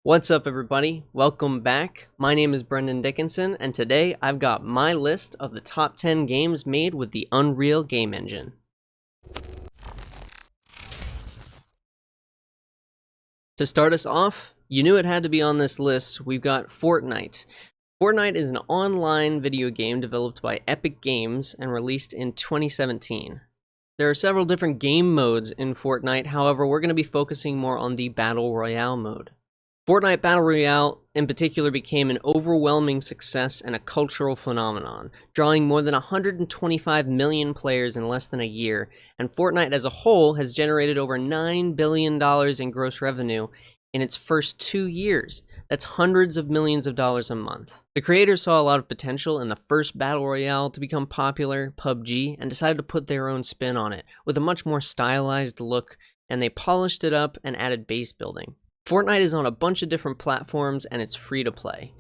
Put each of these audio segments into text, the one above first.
What's up, everybody? Welcome back. My name is Brendan Dickinson, and today I've got my list of the top 10 games made with the Unreal Game Engine. To start us off, you knew it had to be on this list. We've got Fortnite. Fortnite is an online video game developed by Epic Games and released in 2017. There are several different game modes in Fortnite, however, we're going to be focusing more on the Battle Royale mode. Fortnite Battle Royale in particular became an overwhelming success and a cultural phenomenon, drawing more than 125 million players in less than a year, and Fortnite as a whole has generated over $9 billion in gross revenue in its first 2 years. That's hundreds of millions of dollars a month. The creators saw a lot of potential in the first Battle Royale to become popular, PUBG, and decided to put their own spin on it, with a much more stylized look, and they polished it up and added base building. Fortnite is on a bunch of different platforms and it's free to play.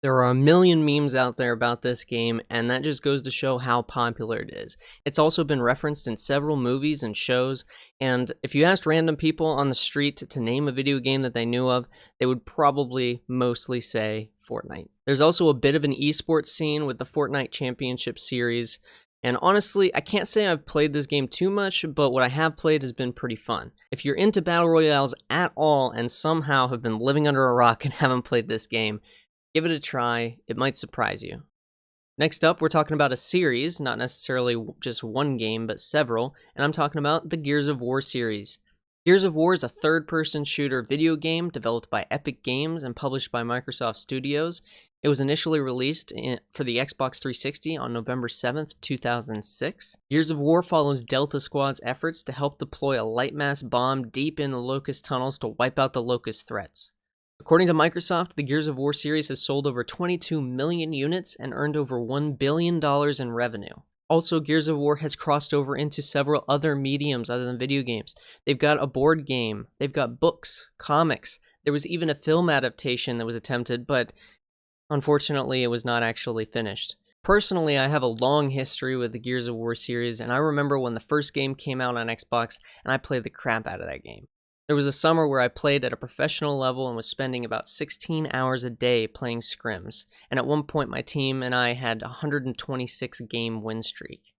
There are a million memes out there about this game, and that just goes to show how popular it is. It's also been referenced in several movies and shows, and if you asked random people on the street to name a video game that they knew of, they would probably mostly say Fortnite. There's also a bit of an esports scene with the Fortnite Championship Series, and honestly, I can't say I've played this game too much, but what I have played has been pretty fun. If you're into Battle Royales at all and somehow have been living under a rock and haven't played this game, give it a try. It might surprise you. Next up, we're talking about a series, not necessarily just one game, but several, and I'm talking about the Gears of War series. Gears of War is a third-person shooter video game developed by Epic Games and published by Microsoft Studios. It was initially released for the Xbox 360 on November 7th, 2006. Gears of War follows Delta Squad's efforts to help deploy a light mass bomb deep in the Locust tunnels to wipe out the Locust threats. According to Microsoft, the Gears of War series has sold over 22 million units and earned over $1 billion in revenue. Also, Gears of War has crossed over into several other mediums other than video games. They've got a board game, they've got books, comics. There was even a film adaptation that was attempted, but unfortunately, it was not actually finished. Personally, I have a long history with the Gears of War series, and I remember when the first game came out on Xbox, and I played the crap out of that game. There was a summer where I played at a professional level and was spending about 16 hours a day playing scrims, and at one point my team and I had a 126 game win streak.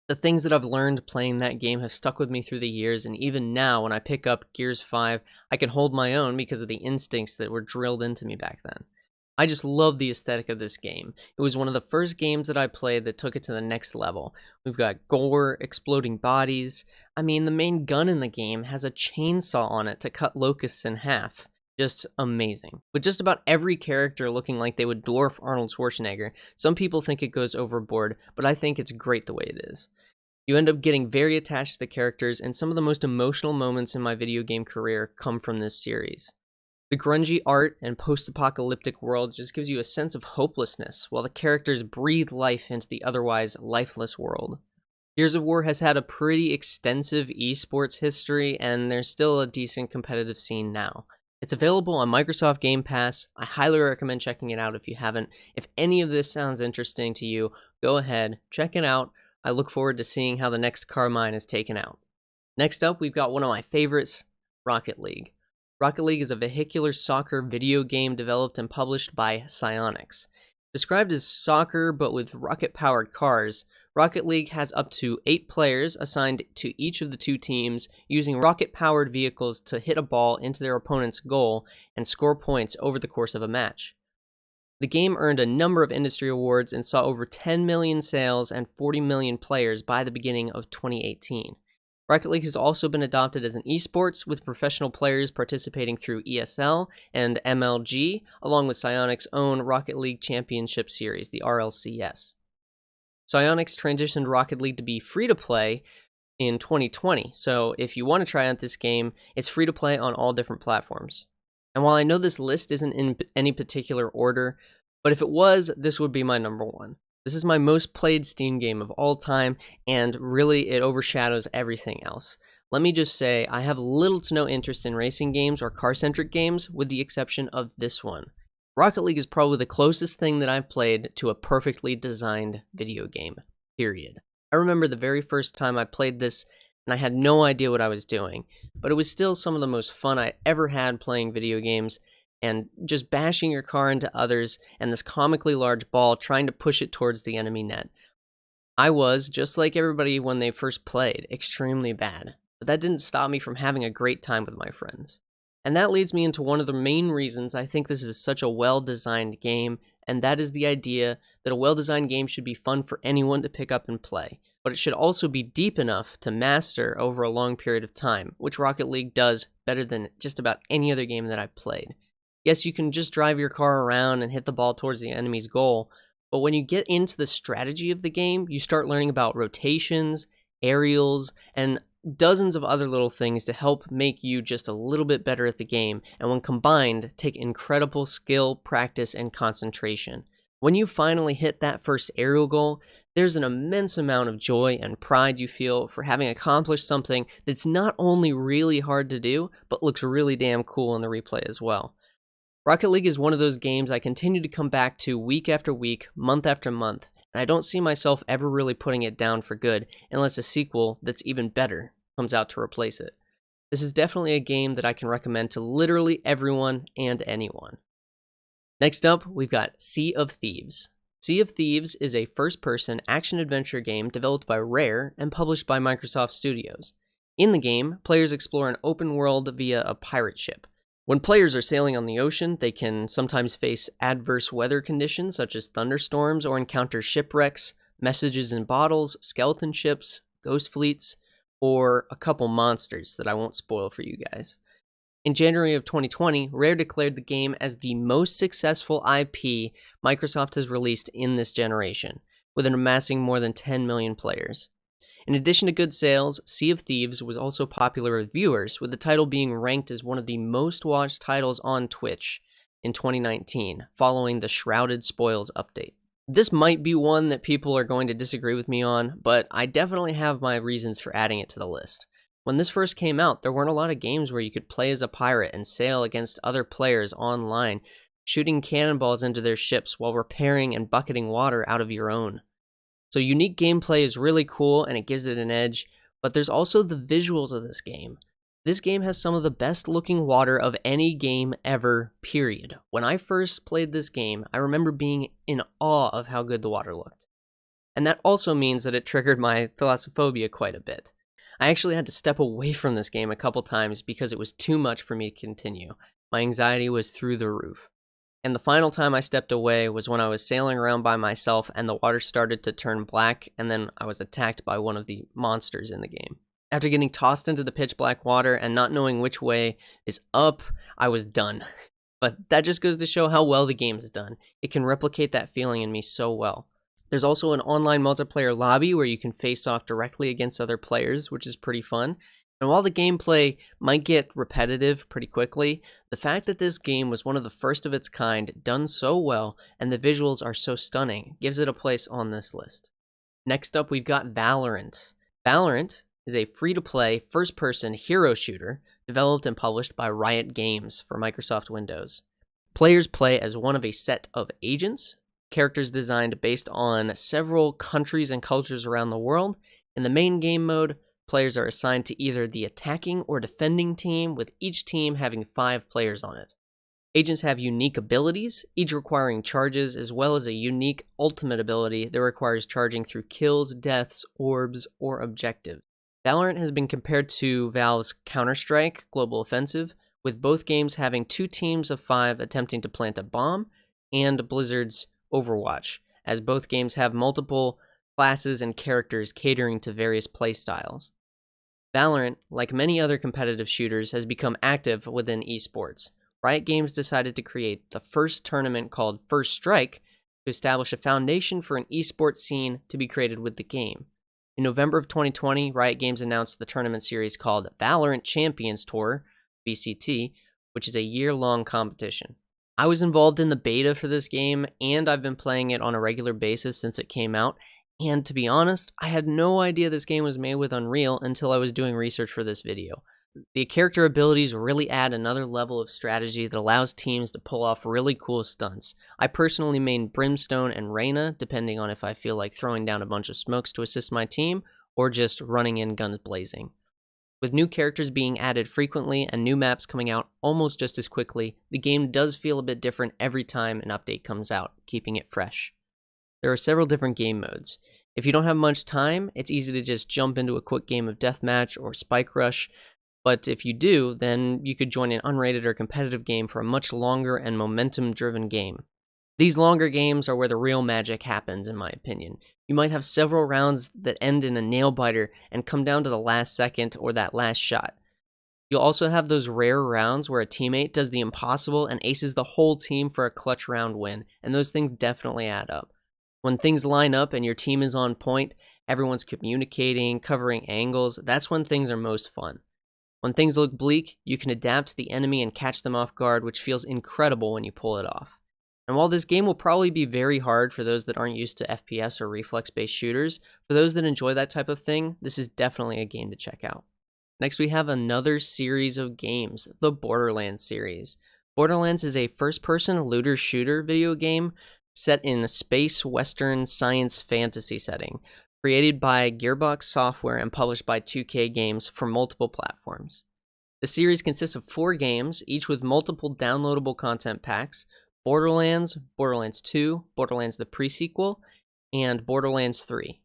The things that I've learned playing that game have stuck with me through the years, and even now when I pick up Gears 5, I can hold my own because of the instincts that were drilled into me back then. I just love the aesthetic of this game. It was one of the first games that I played that took it to the next level. We've got gore, exploding bodies. I mean, the main gun in the game has a chainsaw on it to cut locusts in half. Just amazing. With just about every character looking like they would dwarf Arnold Schwarzenegger, some people think it goes overboard, but I think it's great the way it is. You end up getting very attached to the characters, and some of the most emotional moments in my video game career come from this series. The grungy art and post-apocalyptic world just gives you a sense of hopelessness, while the characters breathe life into the otherwise lifeless world. Gears of War has had a pretty extensive esports history, and there's still a decent competitive scene now. It's available on Microsoft Game Pass. I highly recommend checking it out if you haven't. If any of this sounds interesting to you, go ahead, check it out. I look forward to seeing how the next Carmine is taken out. Next up, we've got one of my favorites, Rocket League. Rocket League is a vehicular soccer video game developed and published by Psyonix. Described as soccer but with rocket-powered cars, Rocket League has up to 8 players assigned to each of the 2 teams using rocket-powered vehicles to hit a ball into their opponent's goal and score points over the course of a match. The game earned a number of industry awards and saw over 10 million sales and 40 million players by the beginning of 2018. Rocket League has also been adopted as an esports, with professional players participating through ESL and MLG, along with Psyonix's own Rocket League Championship Series, the RLCS. Psyonix transitioned Rocket League to be free-to-play in 2020, so if you want to try out this game, it's free-to-play on all different platforms. And while I know this list isn't in any particular order, but if it was, this would be my number 1. This is my most played Steam game of all time, and really it overshadows everything else. Let me just say, I have little to no interest in racing games or car-centric games, with the exception of this one. Rocket League is probably the closest thing that I've played to a perfectly designed video game, period. I remember the very first time I played this and I had no idea what I was doing, but it was still some of the most fun I ever had playing video games, and just bashing your car into others and this comically large ball trying to push it towards the enemy net. I was, just like everybody when they first played, extremely bad, but that didn't stop me from having a great time with my friends. And that leads me into one of the main reasons I think this is such a well-designed game, and that is the idea that a well-designed game should be fun for anyone to pick up and play, but it should also be deep enough to master over a long period of time, which Rocket League does better than just about any other game that I've played. Yes, you can just drive your car around and hit the ball towards the enemy's goal, but when you get into the strategy of the game, you start learning about rotations, aerials, and dozens of other little things to help make you just a little bit better at the game, and when combined, take incredible skill, practice, and concentration. When you finally hit that first aerial goal, there's an immense amount of joy and pride you feel for having accomplished something that's not only really hard to do, but looks really damn cool in the replay as well. Rocket League is one of those games I continue to come back to week after week, month after month, and I don't see myself ever really putting it down for good unless a sequel that's even better comes out to replace it. This is definitely a game that I can recommend to literally everyone and anyone. Next up, we've got Sea of Thieves. Sea of Thieves is a first-person action-adventure game developed by Rare and published by Microsoft Studios. In the game, players explore an open world via a pirate ship. When players are sailing on the ocean, they can sometimes face adverse weather conditions such as thunderstorms or encounter shipwrecks, messages in bottles, skeleton ships, ghost fleets, or a couple monsters that I won't spoil for you guys. In January of 2020, Rare declared the game as the most successful IP Microsoft has released in this generation, with it amassing more than 10 million players. In addition to good sales, Sea of Thieves was also popular with viewers, with the title being ranked as one of the most watched titles on Twitch in 2019, following the Shrouded Spoils update. This might be one that people are going to disagree with me on, but I definitely have my reasons for adding it to the list. When this first came out, there weren't a lot of games where you could play as a pirate and sail against other players online, shooting cannonballs into their ships while repairing and bucketing water out of your own. So unique gameplay is really cool and it gives it an edge, but there's also the visuals of this game. This game has some of the best looking water of any game ever, period. When I first played this game, I remember being in awe of how good the water looked. And that also means that it triggered my thalassophobia quite a bit. I actually had to step away from this game a couple times because it was too much for me to continue. My anxiety was through the roof. And the final time I stepped away was when I was sailing around by myself and the water started to turn black, and then I was attacked by one of the monsters in the game. After getting tossed into the pitch black water and not knowing which way is up, I was done. But that just goes to show how well the game is done. It can replicate that feeling in me so well. There's also an online multiplayer lobby where you can face off directly against other players, which is pretty fun. And while the gameplay might get repetitive pretty quickly, the fact that this game was one of the first of its kind, done so well, and the visuals are so stunning, gives it a place on this list. Next up, we've got Valorant. Valorant is a free-to-play, first-person hero shooter developed and published by Riot Games for Microsoft Windows. Players play as one of a set of agents, characters designed based on several countries and cultures around the world. In the main game mode, players are assigned to either the attacking or defending team, with each team having 5 players on it. Agents have unique abilities, each requiring charges, as well as a unique ultimate ability that requires charging through kills, deaths, orbs, or objectives. Valorant has been compared to Valve's Counter-Strike Global Offensive, with both games having 2 teams of 5 attempting to plant a bomb, and Blizzard's Overwatch, as both games have multiple classes and characters catering to various playstyles. Valorant, like many other competitive shooters, has become active within esports. Riot Games decided to create the first tournament called First Strike to establish a foundation for an esports scene to be created with the game. In November of 2020, Riot Games announced the tournament series called Valorant Champions Tour, VCT, which is a year-long competition. I was involved in the beta for this game, and I've been playing it on a regular basis since it came out, and to be honest, I had no idea this game was made with Unreal until I was doing research for this video. The character abilities really add another level of strategy that allows teams to pull off really cool stunts. I personally main Brimstone and Reyna, depending on if I feel like throwing down a bunch of smokes to assist my team, or just running in guns blazing. With new characters being added frequently and new maps coming out almost just as quickly, the game does feel a bit different every time an update comes out, keeping it fresh. There are several different game modes. If you don't have much time, it's easy to just jump into a quick game of deathmatch or spike rush, but if you do, then you could join an unrated or competitive game for a much longer and momentum-driven game. These longer games are where the real magic happens, in my opinion. You might have several rounds that end in a nail-biter and come down to the last second or that last shot. You'll also have those rare rounds where a teammate does the impossible and aces the whole team for a clutch round win, and those things definitely add up. When things line up and your team is on point, everyone's communicating, covering angles, that's when things are most fun. When things look bleak, you can adapt to the enemy and catch them off guard, which feels incredible when you pull it off. And while this game will probably be very hard for those that aren't used to FPS or reflex-based shooters, for those that enjoy that type of thing, this is definitely a game to check out. Next, we have another series of games, the Borderlands series. Borderlands is a first-person looter-shooter video game set in a space western science fantasy setting, created by Gearbox Software and published by 2K Games for multiple platforms. The series consists of 4 games, each with multiple downloadable content packs: Borderlands, Borderlands 2, Borderlands the Pre-Sequel, and Borderlands 3.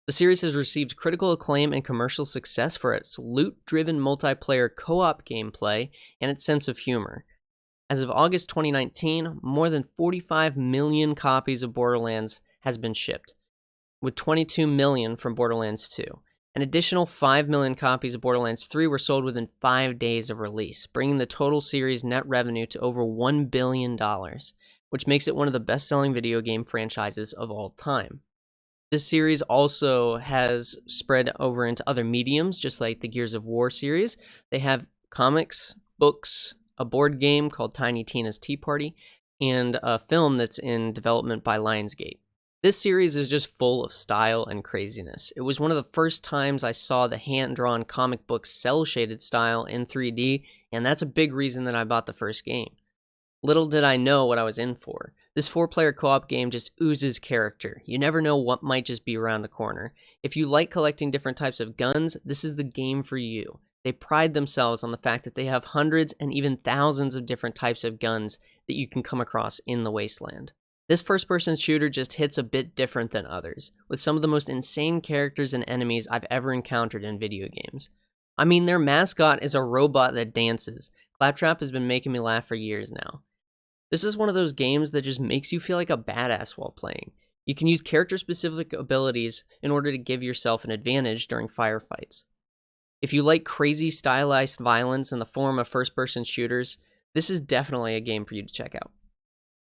The series has received critical acclaim and commercial success for its loot-driven multiplayer co-op gameplay and its sense of humor. As of August 2019, more than 45 million copies of Borderlands has been shipped, with 22 million from Borderlands 2. An additional 5 million copies of Borderlands 3 were sold within 5 days of release, bringing the total series net revenue to over $1 billion, which makes it one of the best-selling video game franchises of all time. This series also has spread over into other mediums, just like the Gears of War series. They have comics, books, a board game called Tiny Tina's Tea Party, and a film that's in development by Lionsgate. This series is just full of style and craziness. It was one of the first times I saw the hand-drawn comic book cel-shaded style in 3D, and that's a big reason that I bought the first game. Little did I know what I was in for. This 4-player co-op game just oozes character. You never know what might just be around the corner. If you like collecting different types of guns, this is the game for you. They pride themselves on the fact that they have hundreds and even thousands of different types of guns that you can come across in the wasteland. This first-person shooter just hits a bit different than others, with some of the most insane characters and enemies I've ever encountered in video games. I mean, their mascot is a robot that dances. Claptrap has been making me laugh for years now. This is one of those games that just makes you feel like a badass while playing. You can use character-specific abilities in order to give yourself an advantage during firefights. If you like crazy stylized violence in the form of first-person shooters, this is definitely a game for you to check out.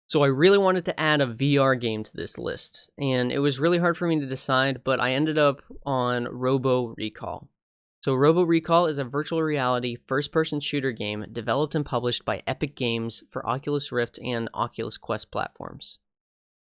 So I really wanted to add a VR game to this list, and it was really hard for me to decide, but I ended up on Robo Recall. So Robo Recall is a virtual reality first-person shooter game developed and published by Epic Games for Oculus Rift and Oculus Quest platforms.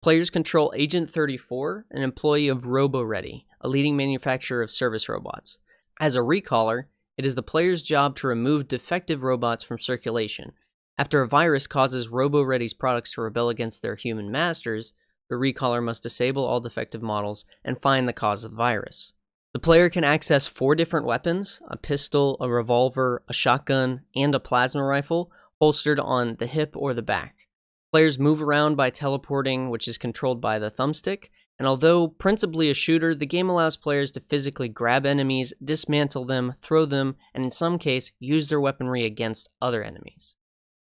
Players control Agent 34, an employee of RoboReady, a leading manufacturer of service robots. As a recaller, it is the player's job to remove defective robots from circulation. After a virus causes RoboReady's products to rebel against their human masters, the recaller must disable all defective models and find the cause of the virus. The player can access 4 different weapons: a pistol, a revolver, a shotgun, and a plasma rifle, holstered on the hip or the back. Players move around by teleporting, which is controlled by the thumbstick, and although principally a shooter, the game allows players to physically grab enemies, dismantle them, throw them, and in some cases, use their weaponry against other enemies.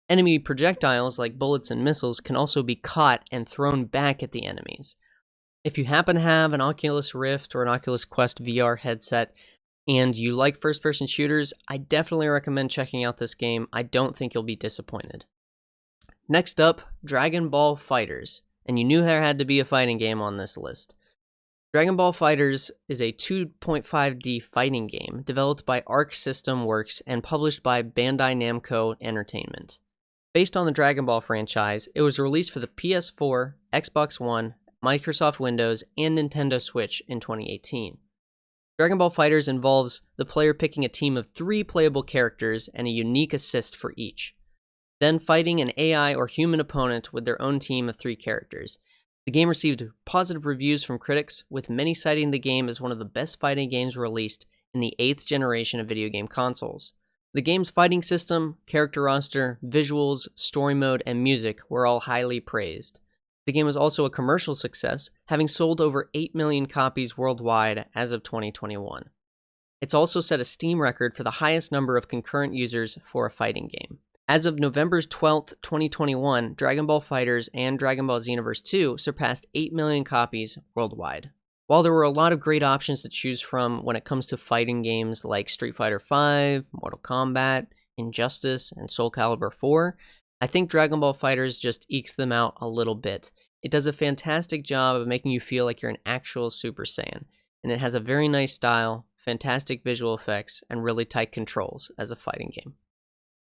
Enemy projectiles, like bullets and missiles, can also be caught and thrown back at the enemies. If you happen to have an Oculus Rift or an Oculus Quest VR headset, and you like first-person shooters, I definitely recommend checking out this game. I don't think you'll be disappointed. Next up, Dragon Ball FighterZ, and you knew there had to be a fighting game on this list. Dragon Ball FighterZ is a 2.5D fighting game developed by Arc System Works and published by Bandai Namco Entertainment. Based on the Dragon Ball franchise, it was released for the PS4, Xbox One, Microsoft Windows, and Nintendo Switch in 2018. Dragon Ball FighterZ involves the player picking a team of 3 playable characters and a unique assist for each, then fighting an AI or human opponent with their own team of 3 characters. The game received positive reviews from critics, with many citing the game as one of the best fighting games released in the 8th generation of video game consoles. The game's fighting system, character roster, visuals, story mode, and music were all highly praised. The game was also a commercial success, having sold over 8 million copies worldwide as of 2021. It's also set a Steam record for the highest number of concurrent users for a fighting game. As of November 12th, 2021, Dragon Ball FighterZ and Dragon Ball Xenoverse 2 surpassed 8 million copies worldwide. While there were a lot of great options to choose from when it comes to fighting games like Street Fighter V, Mortal Kombat, Injustice, and Soul Calibur 4, I think Dragon Ball FighterZ just ekes them out a little bit. It does a fantastic job of making you feel like you're an actual Super Saiyan, and it has a very nice style, fantastic visual effects, and really tight controls as a fighting game.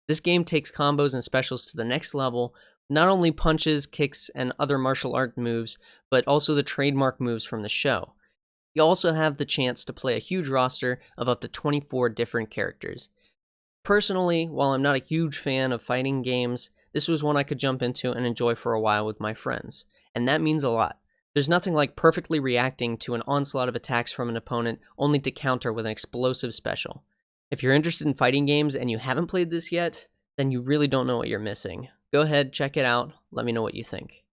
This game takes combos and specials to the next level, not only punches, kicks, and other martial art moves, but also the trademark moves from the show. You also have the chance to play a huge roster of up to 24 different characters. Personally, while I'm not a huge fan of fighting games, this was one I could jump into and enjoy for a while with my friends, and that means a lot. There's nothing like perfectly reacting to an onslaught of attacks from an opponent only to counter with an explosive special. If you're interested in fighting games and you haven't played this yet, then you really don't know what you're missing. Go ahead, check it out, let me know what you think.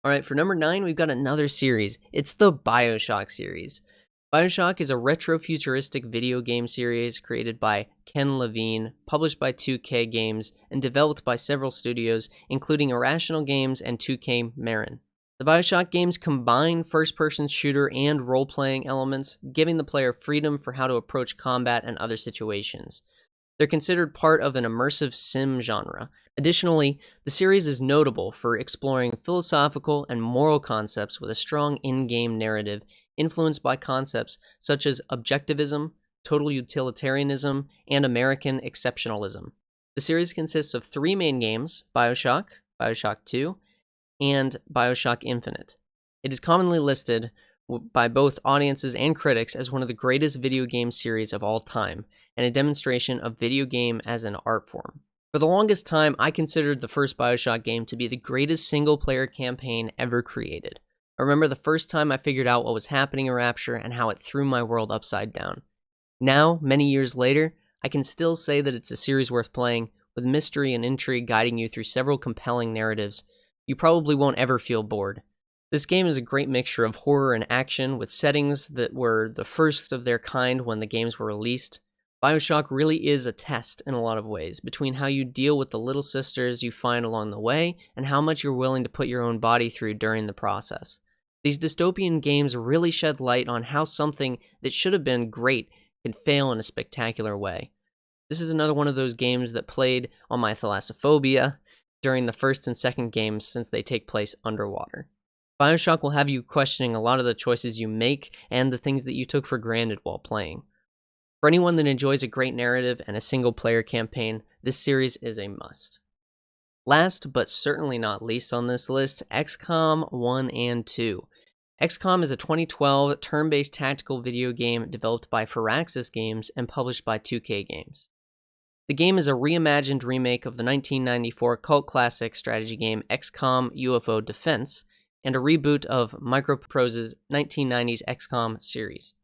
Alright, for number 9, we've got another series. It's the Bioshock series. Bioshock is a retro-futuristic video game series created by Ken Levine, published by 2K Games, and developed by several studios, including Irrational Games and 2K Marin. The Bioshock games combine first-person shooter and role-playing elements, giving the player freedom for how to approach combat and other situations. They're considered part of an immersive sim genre. Additionally, the series is notable for exploring philosophical and moral concepts with a strong in-game narrative influenced by concepts such as objectivism, total utilitarianism, and American exceptionalism. The series consists of 3 main games: Bioshock, Bioshock 2, and Bioshock Infinite. It is commonly listed by both audiences and critics as one of the greatest video game series of all time, and a demonstration of video game as an art form. For the longest time, I considered the first Bioshock game to be the greatest single-player campaign ever created. I remember the first time I figured out what was happening in Rapture and how it threw my world upside down. Now, many years later, I can still say that it's a series worth playing, with mystery and intrigue guiding you through several compelling narratives. You probably won't ever feel bored. This game is a great mixture of horror and action, with settings that were the first of their kind when the games were released. Bioshock really is a test in a lot of ways, between how you deal with the little sisters you find along the way, and how much you're willing to put your own body through during the process. These dystopian games really shed light on how something that should have been great can fail in a spectacular way. This is another one of those games that played on my thalassophobia during the first and second games, since they take place underwater. Bioshock will have you questioning a lot of the choices you make and the things that you took for granted while playing. For anyone that enjoys a great narrative and a single-player campaign, this series is a must. Last, but certainly not least on this list, XCOM 1 and 2. XCOM is a 2012 turn-based tactical video game developed by Firaxis Games and published by 2K Games. The game is a reimagined remake of the 1994 cult classic strategy game XCOM UFO Defense, and a reboot of Microprose's 1990s XCOM series.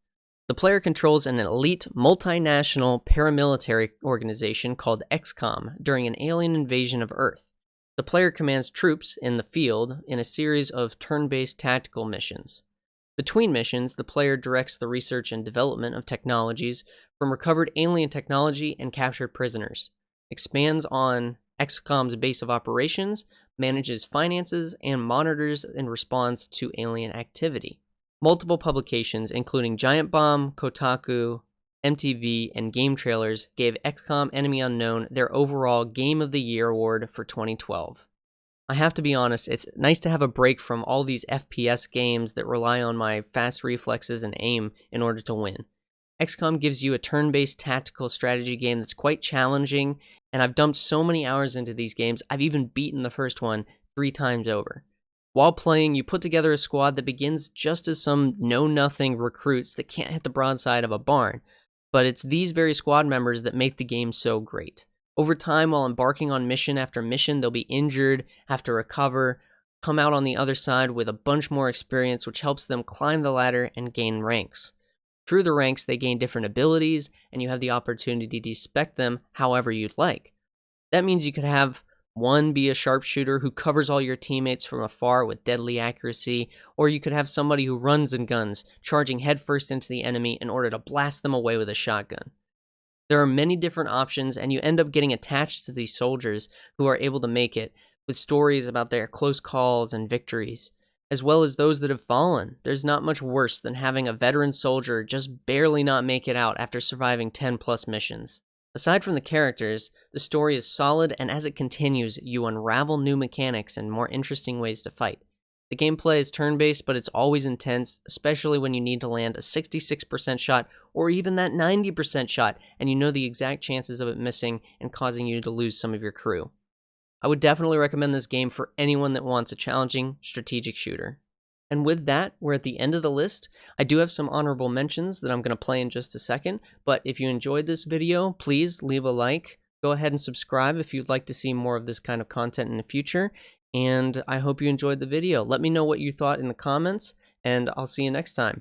The player controls an elite multinational paramilitary organization called XCOM during an alien invasion of Earth. The player commands troops in the field in a series of turn-based tactical missions. Between missions, the player directs the research and development of technologies from recovered alien technology and captured prisoners, expands on XCOM's base of operations, manages finances, and monitors in response to alien activity. Multiple publications, including Giant Bomb, Kotaku, MTV, and Game Trailers, gave XCOM Enemy Unknown their overall Game of the Year award for 2012. I have to be honest, it's nice to have a break from all these FPS games that rely on my fast reflexes and aim in order to win. XCOM gives you a turn-based tactical strategy game that's quite challenging, and I've dumped so many hours into these games, I've even beaten the first one 3 times over. While playing, you put together a squad that begins just as some know-nothing recruits that can't hit the broadside of a barn, but it's these very squad members that make the game so great. Over time, while embarking on mission after mission, they'll be injured, have to recover, come out on the other side with a bunch more experience, which helps them climb the ladder and gain ranks. Through the ranks, they gain different abilities, and you have the opportunity to spec them however you'd like. That means you could have one be a sharpshooter who covers all your teammates from afar with deadly accuracy, or you could have somebody who runs and guns, charging headfirst into the enemy in order to blast them away with a shotgun. There are many different options, and you end up getting attached to these soldiers who are able to make it, with stories about their close calls and victories, as well as those that have fallen. There's not much worse than having a veteran soldier just barely not make it out after surviving 10 plus missions. Aside from the characters, the story is solid, and as it continues, you unravel new mechanics and more interesting ways to fight. The gameplay is turn-based, but it's always intense, especially when you need to land a 66% shot or even that 90% shot, and you know the exact chances of it missing and causing you to lose some of your crew. I would definitely recommend this game for anyone that wants a challenging strategic shooter. And with that, we're at the end of the list. I do have some honorable mentions that I'm going to play in just a second, but if you enjoyed this video, please leave a like. Go ahead and subscribe if you'd like to see more of this kind of content in the future, and I hope you enjoyed the video. Let me know what you thought in the comments, and I'll see you next time.